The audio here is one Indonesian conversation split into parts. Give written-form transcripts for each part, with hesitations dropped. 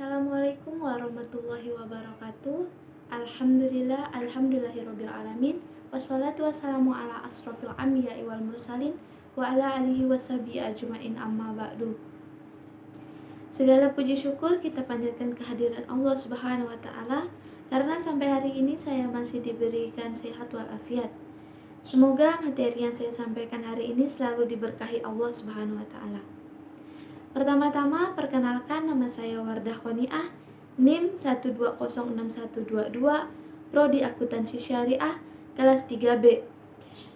Assalamualaikum warahmatullahi wabarakatuh. Alhamdulillahirobbilalamin. Wassalatu wassalamu ala asrofil anbiya'i wal mursalin wa ala alihi washabihi ajma'in, amma ba'du. Segala puji syukur kita panjatkan kehadiran Allah Subhanahu wa taala karena sampai hari ini saya masih diberikan sehat walafiat. Semoga materi yang saya sampaikan hari ini selalu diberkahi Allah Subhanahu wa taala. Pertama-tama, perkenalkan, nama saya Wardah Qoniah, NIM 1206122, Prodi Akuntansi Syariah, kelas 3B.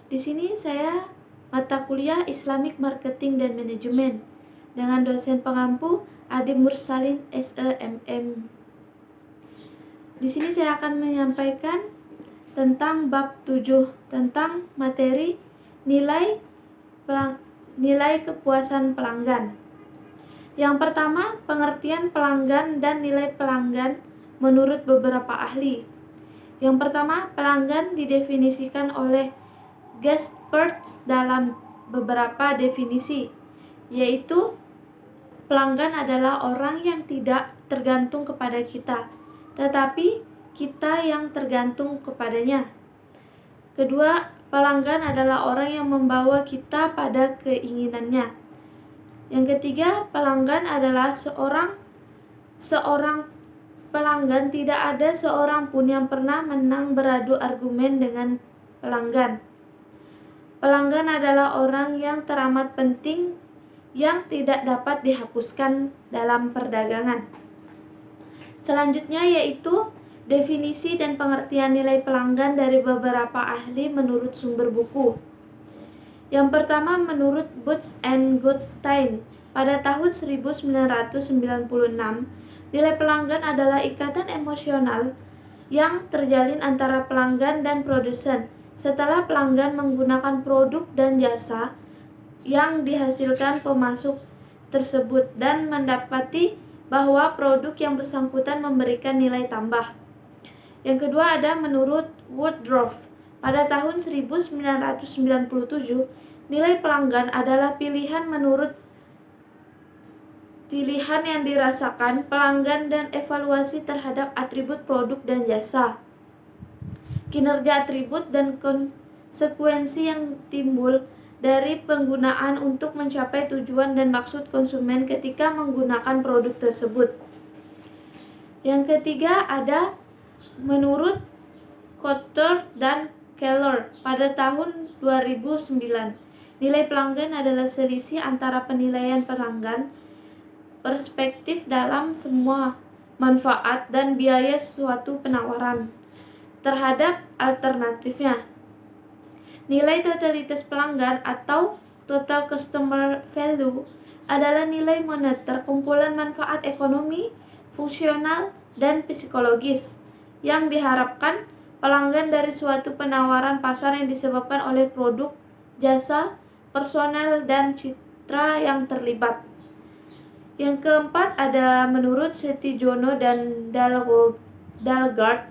Di sini saya mata kuliah Islamic Marketing dan Manajemen dengan dosen pengampu Adi Mursalin SEMM. Di sini saya akan menyampaikan tentang bab 7 tentang materi nilai kepuasan pelanggan. Yang pertama, pengertian pelanggan dan nilai pelanggan menurut beberapa ahli. Yang pertama, pelanggan didefinisikan oleh Gaspers dalam beberapa definisi, yaitu pelanggan adalah orang yang tidak tergantung kepada kita, tetapi kita yang tergantung kepadanya. Kedua, pelanggan adalah orang yang membawa kita pada keinginannya. Yang ketiga, pelanggan adalah seorang pelanggan. Tidak ada seorang pun yang pernah menang beradu argumen dengan pelanggan. Pelanggan adalah orang yang teramat penting yang tidak dapat dihapuskan dalam perdagangan. Selanjutnya yaitu definisi dan pengertian nilai pelanggan dari beberapa ahli menurut sumber buku. Yang pertama, menurut Boots and Goldstein, pada tahun 1996, nilai pelanggan adalah ikatan emosional yang terjalin antara pelanggan dan produsen setelah pelanggan menggunakan produk dan jasa yang dihasilkan pemasok tersebut dan mendapati bahwa produk yang bersangkutan memberikan nilai tambah. Yang kedua ada menurut Woodruff. Pada tahun 1997, nilai pelanggan adalah pilihan yang dirasakan pelanggan dan evaluasi terhadap atribut produk dan jasa. Kinerja atribut dan konsekuensi yang timbul dari penggunaan untuk mencapai tujuan dan maksud konsumen ketika menggunakan produk tersebut. Yang ketiga ada menurut Kotler dan Keller pada tahun 2009. Nilai pelanggan adalah selisih antara penilaian pelanggan, perspektif dalam semua manfaat dan biaya suatu penawaran terhadap alternatifnya. Nilai totalitas pelanggan atau total customer value adalah nilai moneter kumpulan manfaat ekonomi, fungsional, dan psikologis yang diharapkan pelanggan dari suatu penawaran pasar yang disebabkan oleh produk, jasa, personel, dan citra yang terlibat. Yang keempat ada menurut Setijono dan Dalgaard.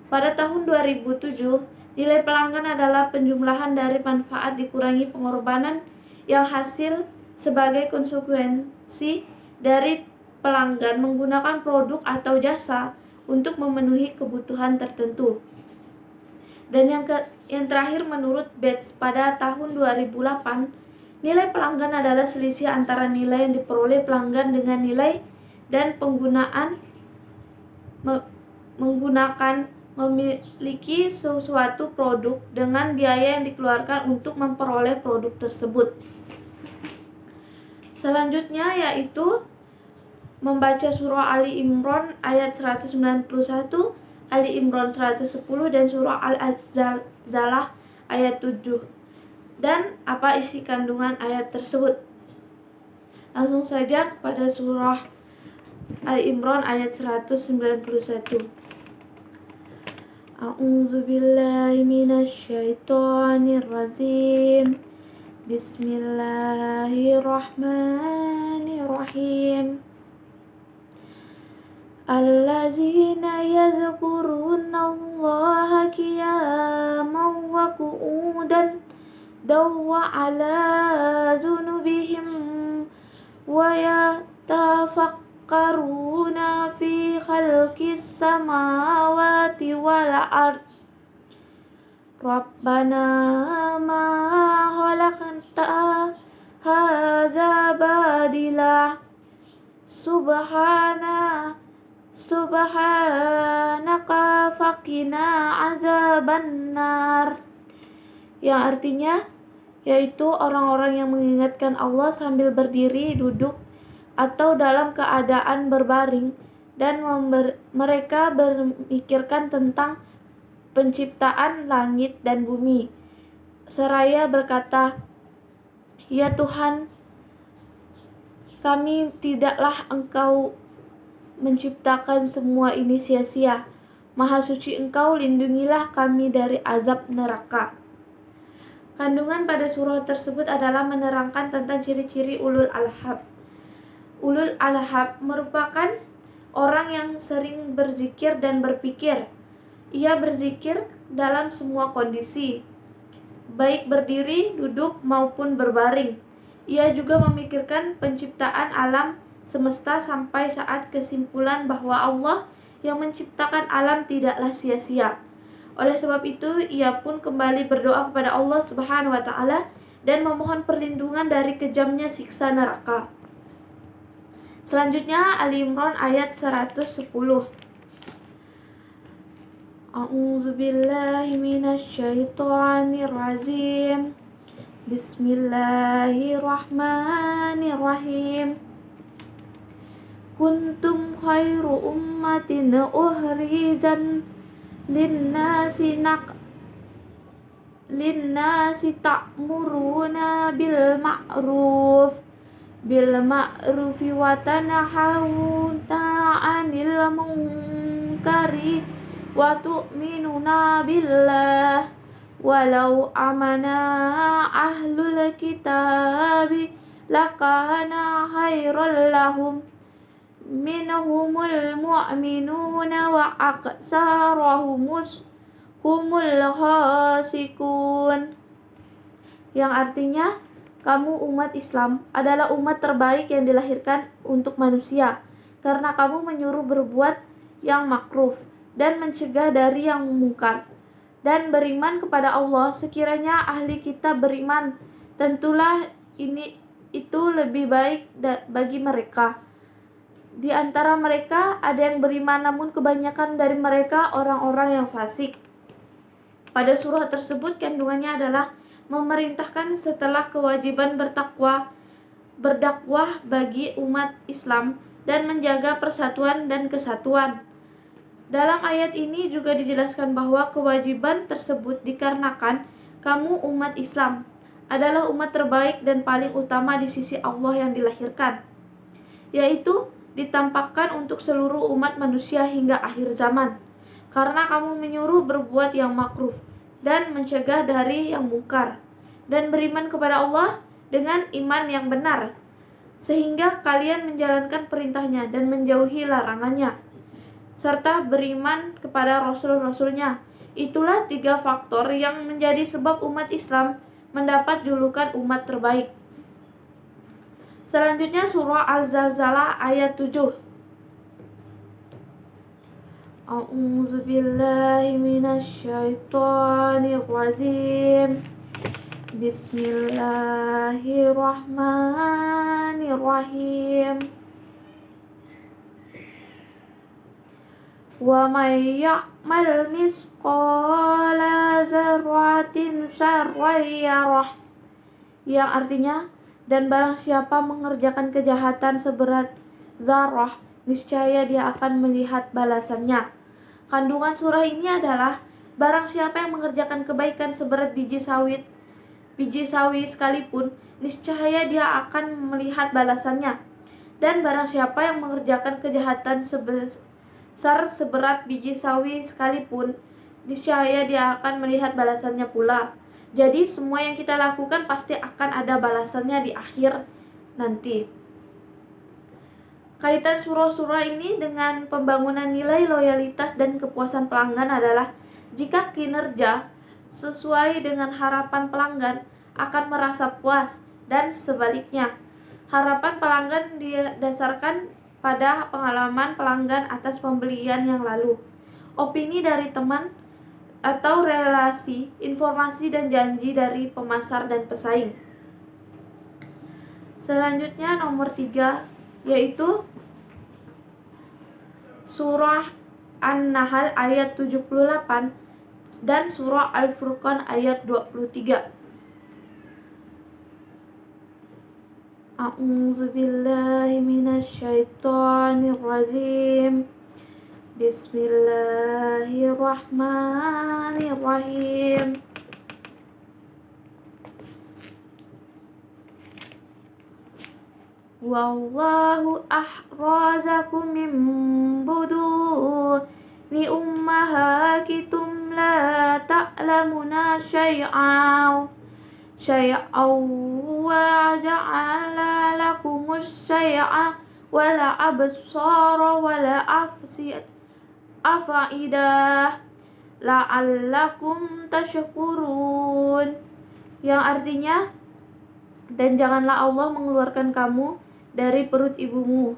Pada tahun 2007, nilai pelanggan adalah penjumlahan dari manfaat dikurangi pengorbanan yang hasil sebagai konsekuensi dari pelanggan menggunakan produk atau jasa untuk memenuhi kebutuhan tertentu. Dan yang terakhir menurut Bates pada tahun 2008, nilai pelanggan adalah selisih antara nilai yang diperoleh pelanggan dengan nilai dan memiliki suatu produk dengan biaya yang dikeluarkan untuk memperoleh produk tersebut. Selanjutnya yaitu membaca surah Ali Imran ayat 191, Ali Imran 110, dan surah Al-Zalah ayat 7. Dan apa isi kandungan ayat tersebut? Langsung saja kepada surah Ali Imran ayat 191. A'udzubillahi minasyaitonirrajim. Bismillahirrahmanirrahim. Allazina yazkuruna Allaha qiyaman wa qu'udan wa ala junubihim wa yatafakkaruna yatafakkaruna fi khalqis samawati wal ard Rabbana ma khalaqta hadza badila subhanaka faqina azabannar, yang artinya yaitu orang-orang yang mengingatkan Allah sambil berdiri, duduk, atau dalam keadaan berbaring, dan mereka memikirkan tentang penciptaan langit dan bumi, seraya berkata, "Ya Tuhan kami, tidaklah Engkau menciptakan semua ini sia-sia. Maha suci Engkau, lindungilah kami dari azab neraka." Kandungan pada surah tersebut adalah menerangkan tentang ciri-ciri ulul albab. Ulul albab merupakan orang yang sering berzikir dan berpikir. Ia berzikir dalam semua kondisi, baik berdiri, duduk, maupun berbaring. Ia juga memikirkan penciptaan alam semesta sampai saat kesimpulan bahwa Allah yang menciptakan alam tidaklah sia-sia. Oleh sebab itu, ia pun kembali berdoa kepada Allah Subhanahu wa Ta'ala dan memohon perlindungan dari kejamnya siksa neraka. Selanjutnya Ali Imran ayat 110. A'udzu billahi minasyaitonir rajim. Bismillahirrahmanirrahim. Kuntum khairu ummatin ukhrijat linnasi ta'muruna bil ma'rufi wa tanhauna 'anil munkari wa tu'minuna billah walau amana ahlul kitabi lakana khairal lahum minhumul mu'minuna wa aqsaruhumus humul khasikun, yang artinya kamu umat Islam adalah umat terbaik yang dilahirkan untuk manusia karena kamu menyuruh berbuat yang makruh dan mencegah dari yang mungkar dan beriman kepada Allah. Sekiranya ahli kitab beriman, tentulah itu lebih baik bagi mereka. Di antara mereka ada yang beriman, namun kebanyakan dari mereka orang-orang yang fasik. Pada surah tersebut kandungannya adalah memerintahkan setelah kewajiban berdakwah bagi umat Islam dan menjaga persatuan dan kesatuan. Dalam ayat ini juga dijelaskan bahwa kewajiban tersebut dikarenakan kamu umat Islam adalah umat terbaik dan paling utama di sisi Allah yang dilahirkan, yaitu ditampakkan untuk seluruh umat manusia hingga akhir zaman, karena kamu menyuruh berbuat yang makruh dan mencegah dari yang mungkar, dan beriman kepada Allah dengan iman yang benar, sehingga kalian menjalankan perintahnya dan menjauhi larangannya, serta beriman kepada Rasul-Rasulnya. Itulah 3 faktor yang menjadi sebab umat Islam mendapat julukan umat terbaik. Selanjutnya surah Al-Zalzalah ayat 7. A'udzu billahi minasyaitonir rajim. Bismillahirrahmanirrahim. Wa may ya'mal misqala dzarratin syarran yarah, yang artinya dan barang siapa mengerjakan kejahatan seberat zarah, niscaya dia akan melihat balasannya. Kandungan surah ini adalah barang siapa yang mengerjakan kebaikan seberat biji sawi sekalipun, niscaya dia akan melihat balasannya. Dan barang siapa yang mengerjakan kejahatan seberat biji sawi sekalipun, niscaya dia akan melihat balasannya pula. Jadi semua yang kita lakukan pasti akan ada balasannya di akhir nanti. Kaitan surah-surah ini dengan pembangunan nilai loyalitas dan kepuasan pelanggan adalah jika kinerja sesuai dengan harapan pelanggan akan merasa puas, dan sebaliknya harapan pelanggan didasarkan pada pengalaman pelanggan atas pembelian yang lalu, opini dari teman atau relasi, informasi dan janji dari pemasar dan pesaing. Selanjutnya nomor 3 yaitu surah An-Nahl ayat 78 dan surah Al-Furqan ayat 23. A'udzu billahi minasyaitonir rajim. Bismillahirrahmanirrahim. Wallahu ahrazakum min buduni ummahakitum la ta'lamuna syai'aw wa ja'ala lakumus syai'a wala absara wala afaidah la'allakum tashkurun, yang artinya, dan janganlah Allah mengeluarkan kamu dari perut ibumu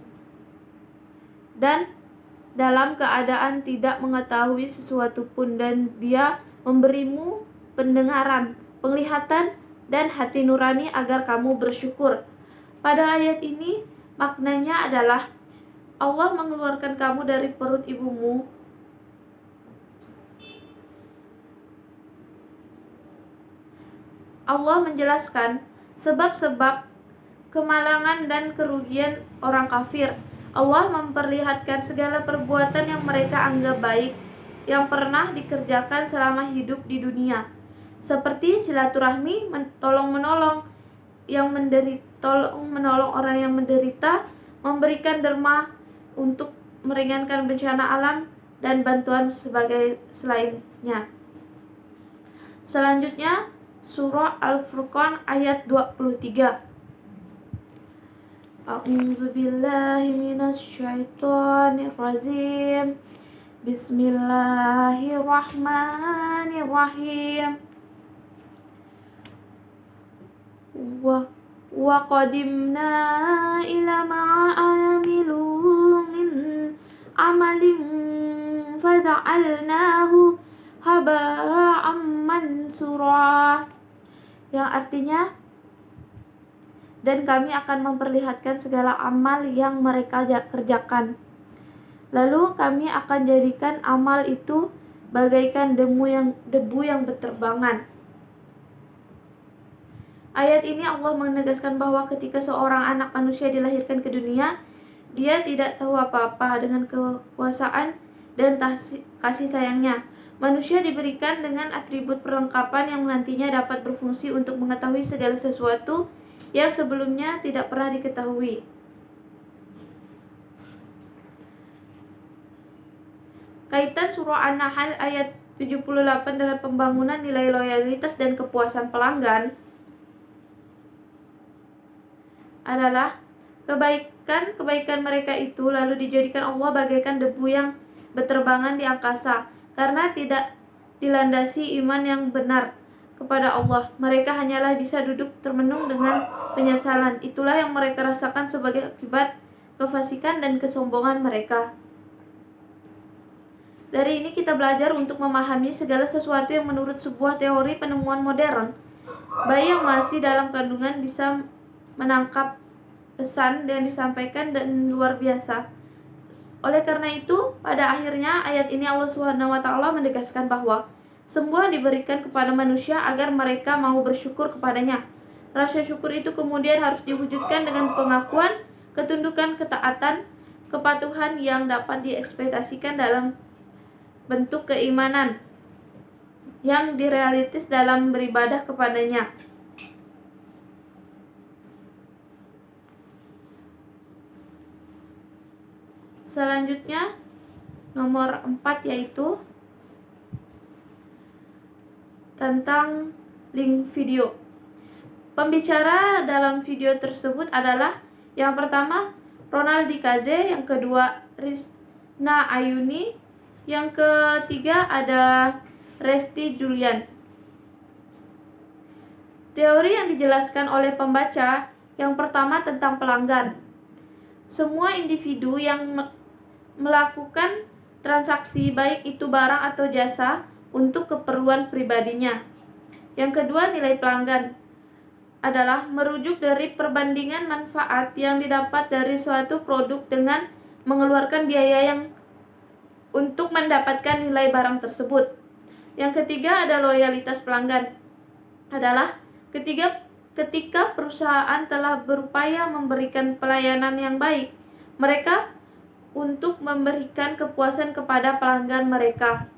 dan dalam keadaan tidak mengetahui sesuatu pun, dan Dia memberimu pendengaran, penglihatan, dan hati nurani agar kamu bersyukur. Pada ayat ini maknanya adalah Allah mengeluarkan kamu dari perut ibumu Allah menjelaskan sebab-sebab kemalangan dan kerugian orang kafir. Allah memperlihatkan segala perbuatan yang mereka anggap baik yang pernah dikerjakan selama hidup di dunia, seperti silaturahmi, tolong-menolong orang yang menderita, memberikan derma untuk meringankan bencana alam, dan bantuan sebagai selainnya. Selanjutnya surah Al-Furqan ayat 23. A'udzu billahi minasyaitonir rajim. Bismillahirrahmanirrahim. Wa qadimna ila ma'amilu min amalin faja'alnahu haba'an mansura, yang artinya, dan kami akan memperlihatkan segala amal yang mereka kerjakan, lalu kami akan jadikan amal itu bagaikan debu yang berterbangan. Ayat ini Allah menegaskan bahwa ketika seorang anak manusia dilahirkan ke dunia, dia tidak tahu apa-apa dengan kekuasaan dan kasih sayangnya. Manusia diberikan dengan atribut perlengkapan yang nantinya dapat berfungsi untuk mengetahui segala sesuatu yang sebelumnya tidak pernah diketahui. Kaitan surah An-Nahl ayat 78 dengan pembangunan nilai loyalitas dan kepuasan pelanggan adalah kebaikan mereka itu lalu dijadikan Allah bagaikan debu yang berterbangan di angkasa. Karena tidak dilandasi iman yang benar kepada Allah, mereka hanyalah bisa duduk termenung dengan penyesalan. Itulah yang mereka rasakan sebagai akibat kefasikan dan kesombongan mereka. Dari ini kita belajar untuk memahami segala sesuatu yang menurut sebuah teori penemuan modern, bayi yang masih dalam kandungan bisa menangkap pesan yang disampaikan dan luar biasa. Oleh karena itu, pada akhirnya ayat ini Allah SWT menegaskan bahwa semua diberikan kepada manusia agar mereka mau bersyukur kepadanya. Rasa syukur itu kemudian harus diwujudkan dengan pengakuan, ketundukan, ketaatan, kepatuhan yang dapat diekspektasikan dalam bentuk keimanan yang direalitis dalam beribadah kepadanya. Selanjutnya nomor 4 yaitu tentang link video. Pembicara dalam video tersebut adalah yang pertama Ronaldi KJ, yang kedua Rizna Ayuni, yang ketiga ada Resti Julian. Teori yang dijelaskan oleh pembaca, yang pertama tentang pelanggan. semua individu yang melakukan transaksi baik itu barang atau jasa untuk keperluan pribadinya. Yang kedua, nilai pelanggan adalah merujuk dari perbandingan manfaat yang didapat dari suatu produk dengan mengeluarkan biaya yang untuk mendapatkan nilai barang tersebut. Yang ketiga ada loyalitas pelanggan. Adalah ketika perusahaan telah berupaya memberikan pelayanan yang baik, mereka untuk memberikan kepuasan kepada pelanggan mereka.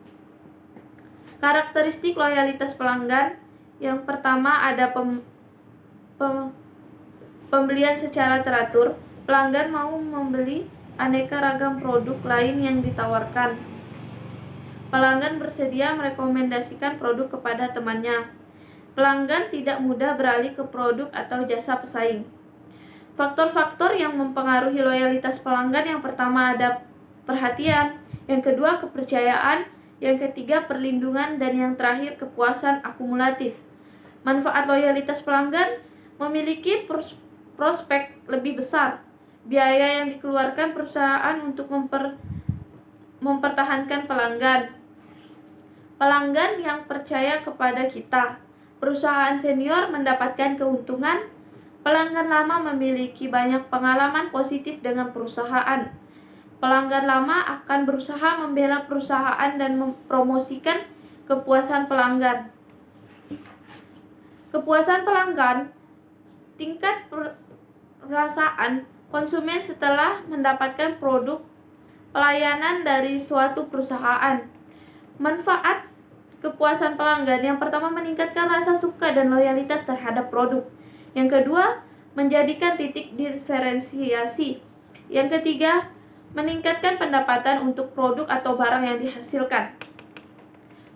Karakteristik loyalitas pelanggan. Yang pertama ada pembelian secara teratur. Pelanggan mau membeli aneka ragam produk lain yang ditawarkan. Pelanggan bersedia merekomendasikan produk kepada temannya. Pelanggan tidak mudah beralih ke produk atau jasa pesaing. Faktor-faktor yang mempengaruhi loyalitas pelanggan, yang pertama ada perhatian, yang kedua kepercayaan, yang ketiga perlindungan, dan yang terakhir kepuasan akumulatif. Manfaat loyalitas pelanggan memiliki prospek lebih besar. Biaya yang dikeluarkan perusahaan untuk mempertahankan pelanggan. Pelanggan yang percaya kepada kita. Perusahaan senior mendapatkan keuntungan. Pelanggan lama memiliki banyak pengalaman positif dengan perusahaan. Pelanggan lama akan berusaha membela perusahaan dan mempromosikan kepuasan pelanggan. Kepuasan pelanggan, tingkat perasaan konsumen setelah mendapatkan produk pelayanan dari suatu perusahaan. Manfaat kepuasan pelanggan, yang pertama meningkatkan rasa suka dan loyalitas terhadap produk. Yang kedua, menjadikan titik diferensiasi. Yang ketiga, meningkatkan pendapatan untuk produk atau barang yang dihasilkan.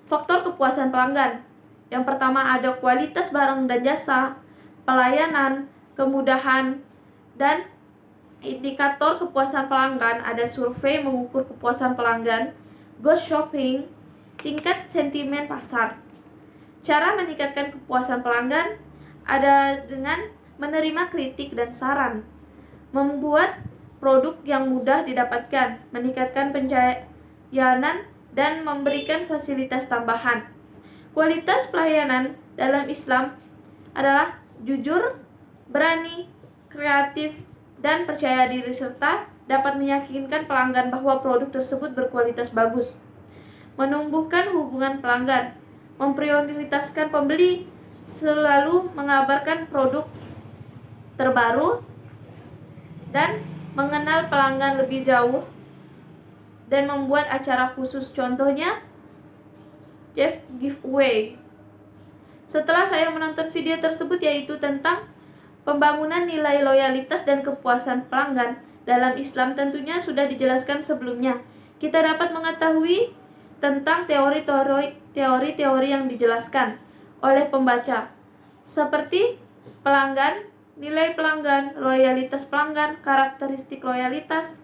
Faktor kepuasan pelanggan. Yang pertama ada kualitas barang dan jasa, pelayanan, kemudahan, dan indikator kepuasan pelanggan. Ada survei mengukur kepuasan pelanggan, ghost shopping, tingkat sentimen pasar. Cara meningkatkan kepuasan pelanggan ada dengan menerima kritik dan saran, membuat produk yang mudah didapatkan, meningkatkan pencahayaan, dan memberikan fasilitas tambahan. Kualitas pelayanan dalam Islam adalah jujur, berani, kreatif, dan percaya diri, serta dapat meyakinkan pelanggan bahwa produk tersebut berkualitas bagus. Menumbuhkan hubungan pelanggan, memprioritaskan pembeli, selalu mengabarkan produk terbaru, dan mengenal pelanggan lebih jauh, dan membuat acara khusus, contohnya Jeff Giveaway. Setelah saya menonton video tersebut, yaitu tentang pembangunan nilai loyalitas dan kepuasan pelanggan dalam Islam, tentunya sudah dijelaskan sebelumnya. Kita dapat mengetahui tentang teori-teori yang dijelaskan oleh pembaca, seperti pelanggan, nilai pelanggan, loyalitas pelanggan, karakteristik loyalitas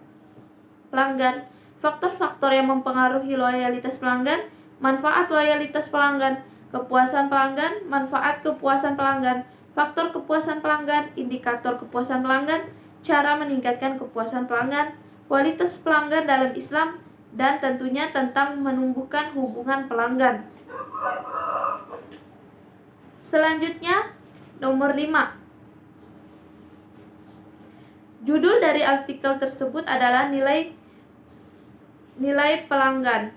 pelanggan, faktor-faktor yang mempengaruhi loyalitas pelanggan, manfaat loyalitas pelanggan, kepuasan pelanggan, manfaat kepuasan pelanggan, faktor kepuasan pelanggan, indikator kepuasan pelanggan, cara meningkatkan kepuasan pelanggan, kualitas pelanggan dalam Islam, dan tentunya tentang menumbuhkan hubungan pelanggan. Selanjutnya, nomor 5. Judul dari artikel tersebut adalah nilai pelanggan.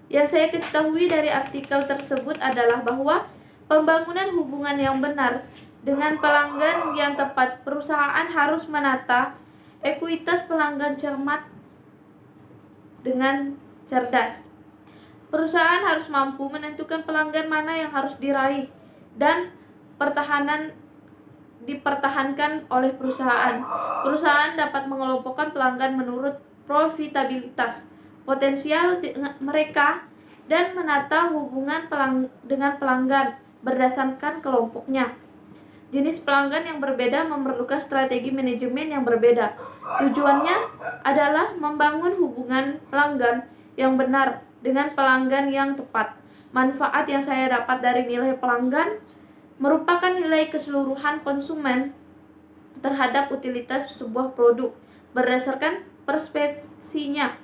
Yang saya ketahui dari artikel tersebut adalah bahwa pembangunan hubungan yang benar dengan pelanggan yang tepat, perusahaan harus menata ekuitas pelanggan cermat dengan cerdas. Perusahaan harus mampu menentukan pelanggan mana yang harus diraih dan dipertahankan oleh perusahaan. Perusahaan dapat mengelompokkan pelanggan menurut profitabilitas, potensial mereka, dan menata hubungan dengan pelanggan berdasarkan kelompoknya. Jenis pelanggan yang berbeda memerlukan strategi manajemen yang berbeda. Tujuannya adalah membangun hubungan pelanggan yang benar dengan pelanggan yang tepat. Manfaat yang saya dapat dari nilai pelanggan merupakan nilai keseluruhan konsumen terhadap utilitas sebuah produk. berdasarkan persepsinya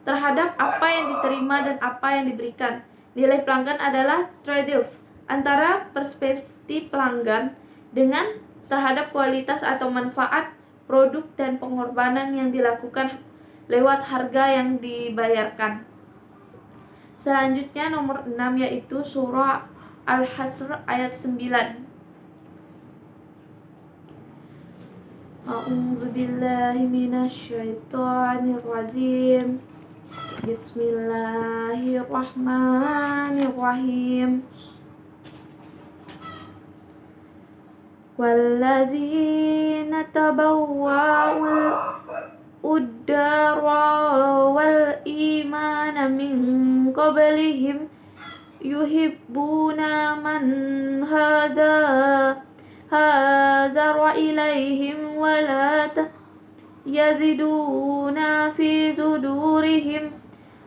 terhadap apa yang diterima dan apa yang diberikan. Nilai pelanggan adalah trade-off antara perspektif pelanggan dengan terhadap kualitas atau manfaat produk dan pengorbanan yang dilakukan lewat harga yang dibayarkan. Selanjutnya nomor 6 yaitu surah Al-Hasr ayat 9. A'udzu billahi minasyaitonir rajim. Bismillahirrahmanirrahim. Wallazina tabawwa'ul uddara wal imana min qablihim yuhibbuna man hajara ilaihim wala yaziduna fi sudurihim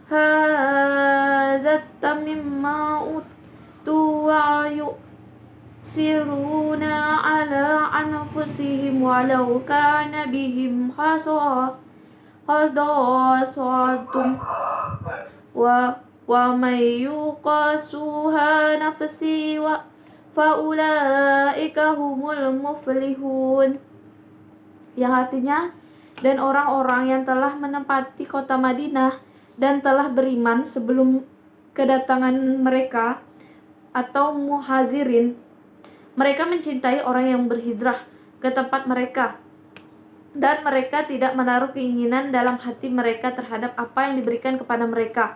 hazata mimma utu wa yusiruna ala anfusihim walau kana bihim khasasatun wa may yuqasuha nafsi wa faulaika humul muflihun, yang artinya, dan orang-orang yang telah menempati kota Madinah dan telah beriman sebelum kedatangan mereka atau muhajirin, mereka mencintai orang yang berhijrah ke tempat mereka, dan mereka tidak menaruh keinginan dalam hati mereka terhadap apa yang diberikan kepada mereka,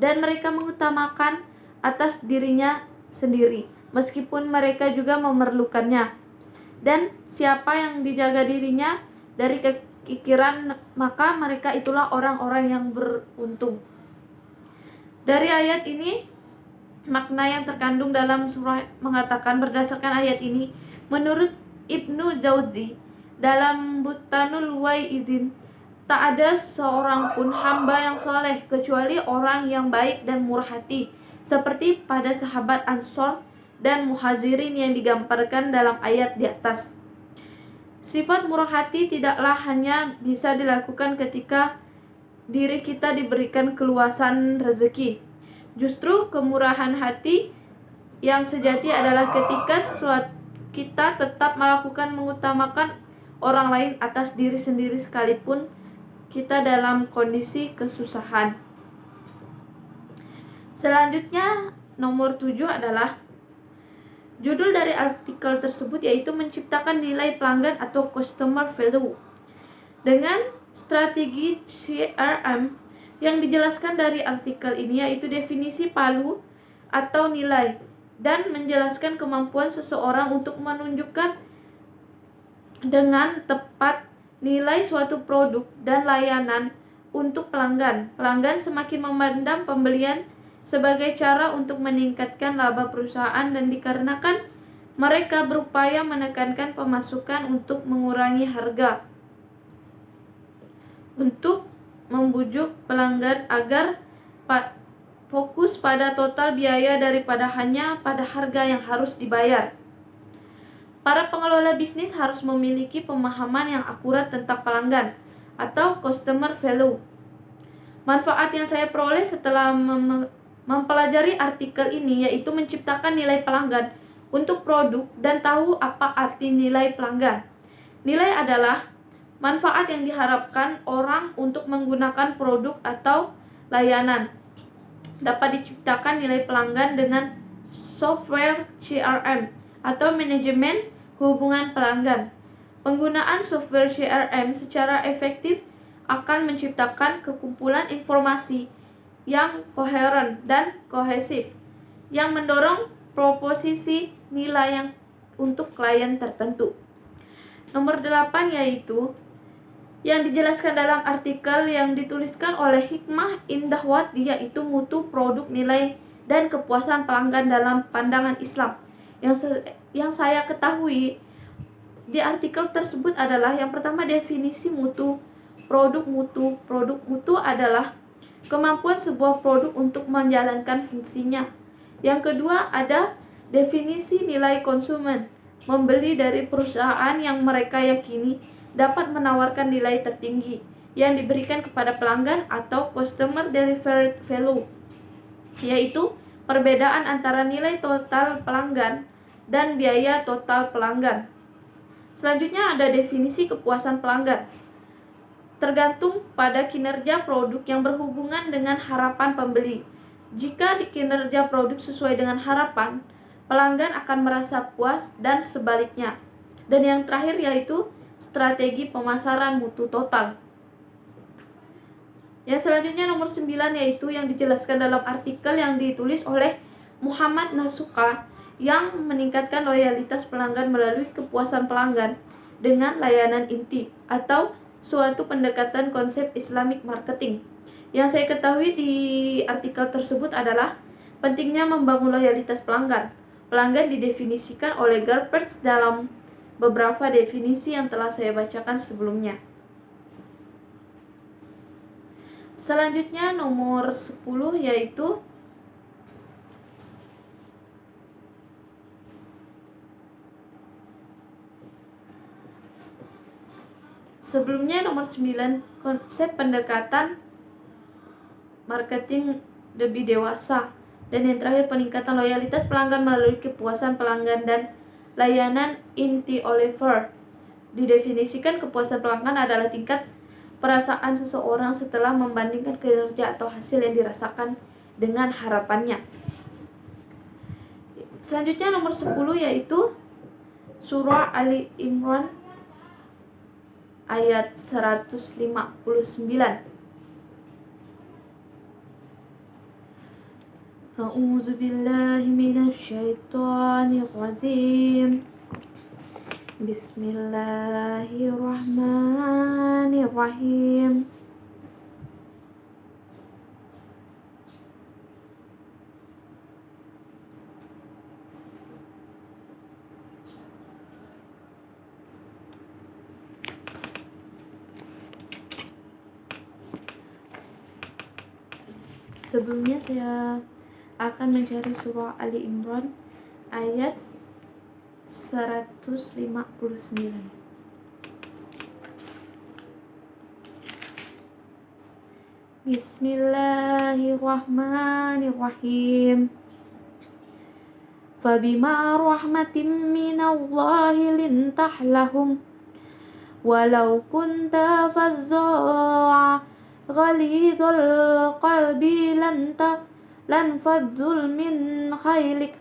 dan mereka mengutamakan atas dirinya sendiri meskipun mereka juga memerlukannya. Dan siapa yang dijaga dirinya dari kekikiran, maka mereka itulah orang-orang yang beruntung. Dari ayat ini, makna yang terkandung dalam surah mengatakan, berdasarkan ayat ini, menurut Ibnu Jauzi dalam Bustanul Waizin, tak ada seorang pun hamba yang soleh kecuali orang yang baik dan murah hati, seperti pada sahabat Ansor dan muhajirin yang digambarkan dalam ayat di atas. Sifat murah hati tidaklah hanya bisa dilakukan ketika diri kita diberikan keluasan rezeki. Justru kemurahan hati yang sejati adalah ketika kita tetap mengutamakan orang lain atas diri sendiri sekalipun kita dalam kondisi kesusahan. Selanjutnya nomor 7 adalah judul dari artikel tersebut, yaitu menciptakan nilai pelanggan atau customer value dengan strategi CRM. Yang dijelaskan dari artikel ini yaitu definisi palu atau nilai dan menjelaskan kemampuan seseorang untuk menunjukkan dengan tepat nilai suatu produk dan layanan untuk pelanggan. Pelanggan semakin memandang pembelian sebagai cara untuk meningkatkan laba perusahaan, dan dikarenakan mereka berupaya menekankan pemasukan untuk mengurangi harga, untuk membujuk pelanggan agar fokus pada total biaya daripada hanya pada harga yang harus dibayar. Para pengelola bisnis harus memiliki pemahaman yang akurat tentang pelanggan atau customer value. Manfaat yang saya peroleh setelah mempelajari artikel ini yaitu menciptakan nilai pelanggan untuk produk dan tahu apa arti nilai pelanggan. Nilai adalah manfaat yang diharapkan orang untuk menggunakan produk atau layanan. Dapat diciptakan nilai pelanggan dengan software CRM atau manajemen hubungan pelanggan. Penggunaan software CRM secara efektif akan menciptakan kekumpulan informasi yang koheren dan kohesif, yang mendorong proposisi nilai yang untuk klien tertentu. Nomor 8 yaitu yang dijelaskan dalam artikel yang dituliskan oleh Hikmah Indahwati, yaitu mutu produk, nilai, dan kepuasan pelanggan dalam pandangan Islam. Yang saya ketahui di artikel tersebut adalah yang pertama definisi mutu. Produk mutu adalah kemampuan sebuah produk untuk menjalankan fungsinya. Yang kedua ada definisi nilai konsumen, membeli dari perusahaan yang mereka yakini dapat menawarkan nilai tertinggi yang diberikan kepada pelanggan atau customer delivered value, yaitu perbedaan antara nilai total pelanggan dan biaya total pelanggan. Selanjutnya ada definisi kepuasan pelanggan. Tergantung pada kinerja produk yang berhubungan dengan harapan pembeli. Jika kinerja produk sesuai dengan harapan, pelanggan akan merasa puas dan sebaliknya. Dan yang terakhir yaitu strategi pemasaran mutu total. Yang selanjutnya nomor 9 yaitu yang dijelaskan dalam artikel yang ditulis oleh Muhammad Nasuka yang meningkatkan loyalitas pelanggan melalui kepuasan pelanggan dengan layanan inti atau suatu pendekatan konsep Islamic marketing. Yang saya ketahui di artikel tersebut adalah pentingnya membangun loyalitas pelanggan. Pelanggan didefinisikan oleh Garpers dalam beberapa definisi yang telah saya bacakan sebelumnya. Selanjutnya nomor 10 yaitu sebelumnya nomor 9 konsep pendekatan marketing lebih dewasa, dan yang terakhir peningkatan loyalitas pelanggan melalui kepuasan pelanggan dan layanan inti Oliver. Didefinisikan kepuasan pelanggan adalah tingkat perasaan seseorang setelah membandingkan kinerja atau hasil yang dirasakan dengan harapannya. Selanjutnya nomor 10 yaitu Surah Ali Imran ayat 159. A'udzu billahi minasy syaithanir rajim. Bismillahirrahmanirrahim. Sebelumnya saya akan mencari surah Ali Imran ayat 159. Bismillahirrahmanirrahim. Fabima rahmatin minallahi lintah lahum walau kunta fazza'a ghalidhal qalbi lanfadzul min khailik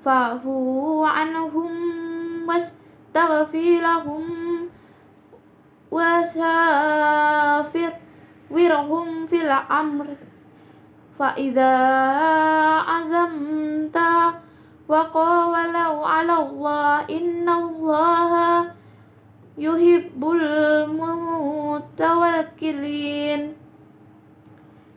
fa'fu anhum wastaghfir lahum wasafir wirhum fil amr fa idza azamta wa qawalau 'ala Allah innallaha yuhibbul mutawakkilin,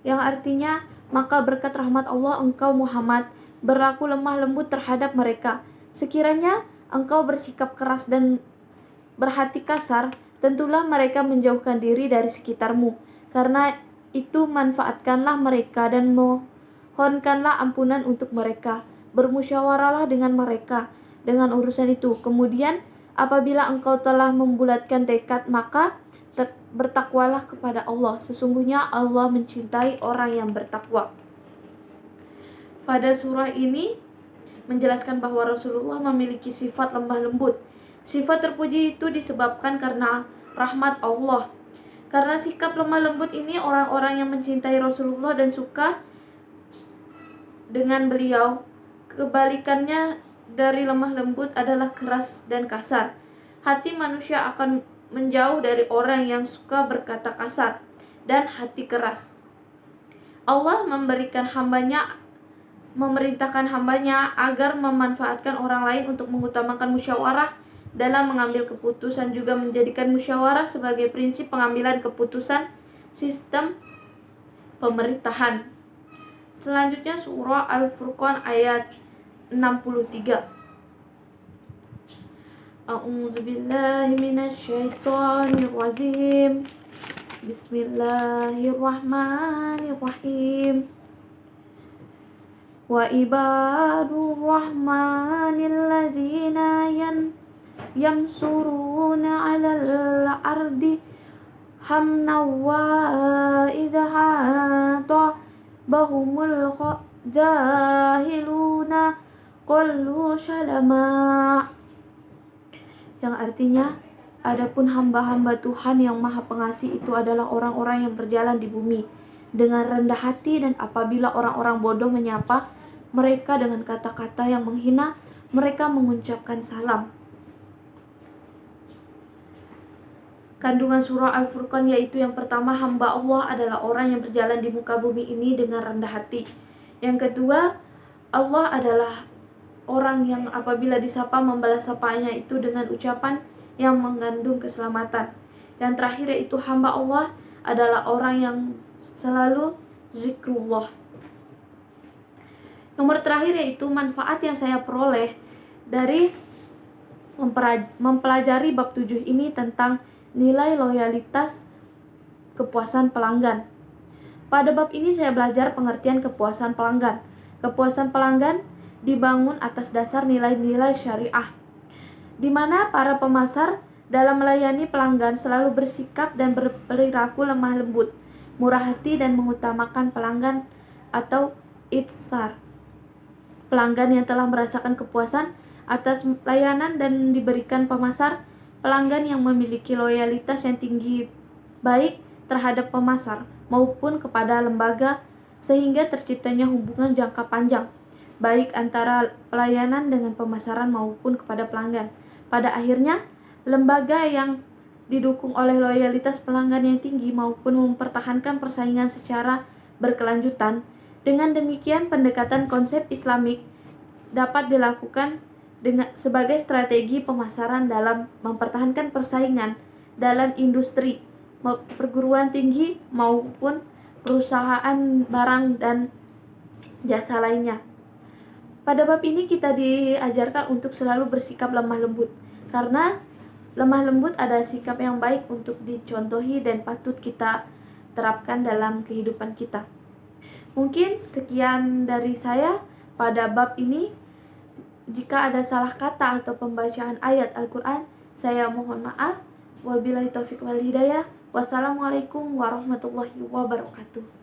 yang artinya maka berkat rahmat Allah engkau Muhammad berlaku lemah lembut terhadap mereka. Sekiranya engkau bersikap keras dan berhati kasar, tentulah mereka menjauhkan diri dari sekitarmu. Karena itu manfaatkanlah mereka dan mohonkanlah ampunan untuk mereka. Bermusyawarahlah dengan mereka dengan urusan itu. Kemudian apabila engkau telah membulatkan tekad, maka bertakwalah kepada Allah. Sesungguhnya Allah mencintai orang yang bertakwa. Pada surah ini menjelaskan bahwa Rasulullah memiliki sifat lemah lembut. Sifat terpuji itu disebabkan karena rahmat Allah. Karena sikap lemah lembut ini, orang-orang yang mencintai Rasulullah dan suka dengan beliau. Kebalikannya dari lemah lembut adalah keras dan kasar. Hati manusia akan menjauh dari orang yang suka berkata kasar dan hati keras. Allah memerintahkan hambanya agar memanfaatkan orang lain untuk mengutamakan musyawarah dalam mengambil keputusan, juga menjadikan musyawarah sebagai prinsip pengambilan keputusan sistem pemerintahan. Selanjutnya surah Al-Furqan ayat 63. A'udzu billahi minasy syaithanir rajim. Bismillahirrahmanirrahim. wa ibadur rahmanil ladzina yamsuruna 'alal ardi hamna wa idha bahumul jahiluna qalu salama, yang artinya adapun hamba-hamba Tuhan yang Maha Pengasih itu adalah orang-orang yang berjalan di bumi dengan rendah hati, dan apabila orang-orang bodoh menyapa mereka dengan kata-kata yang menghina, mereka mengucapkan salam. Kandungan surah Al-Furqan yaitu yang pertama, hamba Allah adalah orang yang berjalan di muka bumi ini dengan rendah hati. Yang kedua, Allah adalah orang yang apabila disapa membalas sapanya itu dengan ucapan yang mengandung keselamatan. Yang terakhir yaitu hamba Allah adalah orang yang selalu zikrullah. Nomor terakhir yaitu manfaat yang saya peroleh dari mempelajari bab 7 ini tentang nilai loyalitas kepuasan pelanggan. Pada bab ini saya belajar pengertian kepuasan pelanggan. Kepuasan pelanggan dibangun atas dasar nilai-nilai syariah, di mana para pemasar dalam melayani pelanggan selalu bersikap dan berperilaku lemah lembut, murah hati, dan mengutamakan pelanggan atau itsar. Pelanggan yang telah merasakan kepuasan atas layanan dan diberikan pemasar, pelanggan yang memiliki loyalitas yang tinggi baik terhadap pemasar maupun kepada lembaga, sehingga terciptanya hubungan jangka panjang baik antara pelayanan dengan pemasaran maupun kepada pelanggan. Pada akhirnya, lembaga yang didukung oleh loyalitas pelanggan yang tinggi maupun mempertahankan persaingan secara berkelanjutan. Dengan demikian, pendekatan konsep Islamik dapat dilakukan sebagai strategi pemasaran dalam mempertahankan persaingan dalam industri, perguruan tinggi maupun perusahaan barang dan jasa lainnya. Pada bab ini kita diajarkan untuk selalu bersikap lemah lembut, karena lemah lembut adalah sikap yang baik untuk dicontohi dan patut kita terapkan dalam kehidupan kita. Mungkin sekian dari saya pada bab ini. Jika ada salah kata atau pembacaan ayat Al-Quran, saya mohon maaf. Wabillahi taufiq wal hidayah. Wassalamualaikum warahmatullahi wabarakatuh.